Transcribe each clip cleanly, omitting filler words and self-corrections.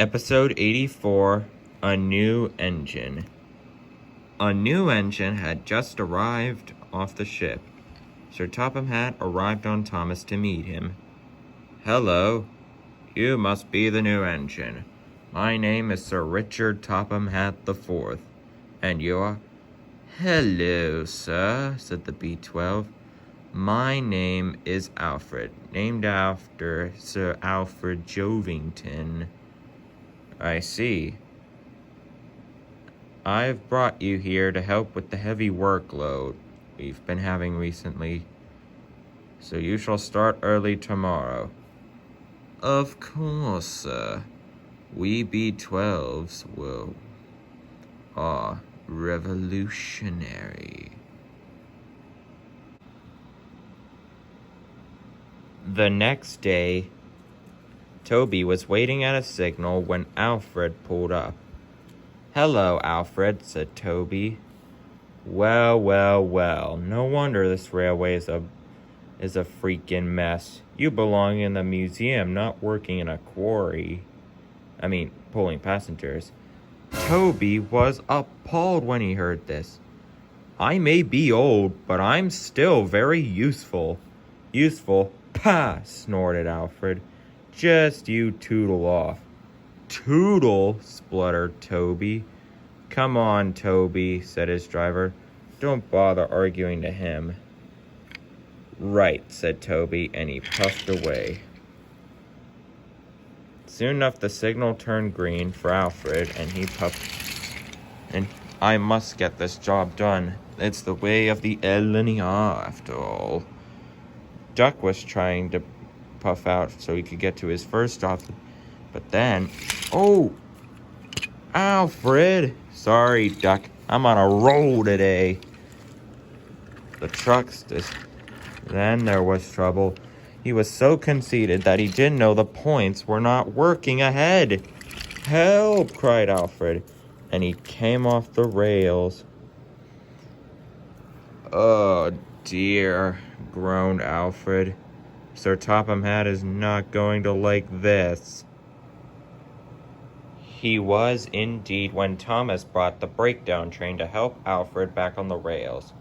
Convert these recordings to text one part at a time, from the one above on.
Episode 84, A New Engine. A new engine had just arrived off the ship. Sir Topham Hatt arrived on Thomas to meet him. "Hello, you must be the new engine. My name is Sir Richard Topham Hatt IV. And you are?" "Hello, sir," said the B-12. "My name is Alfred, named after Sir Alfred Jovington." "I see. I've brought you here to help with the heavy workload we've been having recently, so you shall start early tomorrow." "Of course, sir. We B-12s are revolutionary." The next day, Toby was waiting at a signal when Alfred pulled up. "Hello, Alfred," said Toby. Well, no wonder this railway is a freaking mess. You belong in the museum, not working in a quarry. Pulling passengers." Toby was appalled when he heard this. "I may be old, but I'm still very useful." "Useful? Pah!" snorted Alfred. "Just you tootle off." "Tootle?" spluttered Toby. "Come on, Toby," said his driver. "Don't bother arguing to him." "Right," said Toby, and he puffed away. Soon enough, the signal turned green for Alfred, and he puffed. "And I must get this job done. It's the way of the LNER, after all." Duck was trying to puff out so he could get to his first job, but then, "Oh, Alfred!" "Sorry, Duck. I'm on a roll today." The trucks Then there was trouble. He was so conceited that he didn't know the points were not working ahead. "Help!" cried Alfred, and he came off the rails. "Oh, dear," groaned Alfred. "Sir Topham Hatt is not going to like this." He was indeed when Thomas brought the breakdown train to help Alfred back on the rails.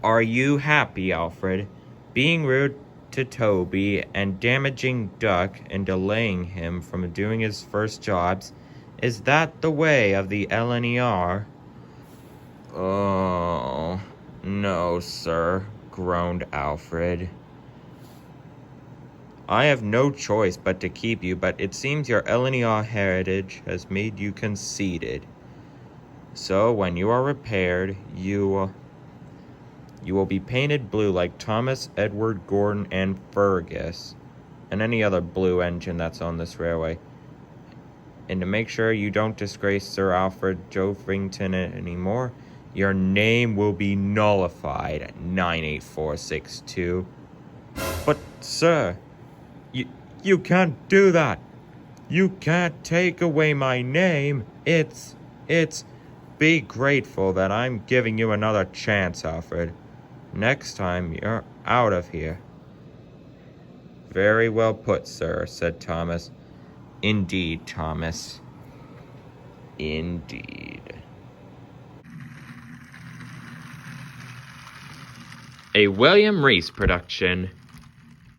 "Are you happy, Alfred? Being rude to Toby and damaging Duck and delaying him from doing his first jobs, is that the way of the LNER?" "Oh, no, sir," groaned Alfred. "I have no choice but to keep you, but it seems your LNER heritage has made you conceited. So when you are repaired, you will be painted blue like Thomas, Edward, Gordon, and Fergus, and any other blue engine that's on this railway. And to make sure you don't disgrace Sir Alfred Jovington anymore, your name will be nullified at 98462. "But, sir, you can't do that. You can't take away my name. It's... Be grateful that I'm giving you another chance, Alfred. Next time, you're out of here." "Very well put, sir," said Thomas. "Indeed, Thomas. Indeed." A William Reese production.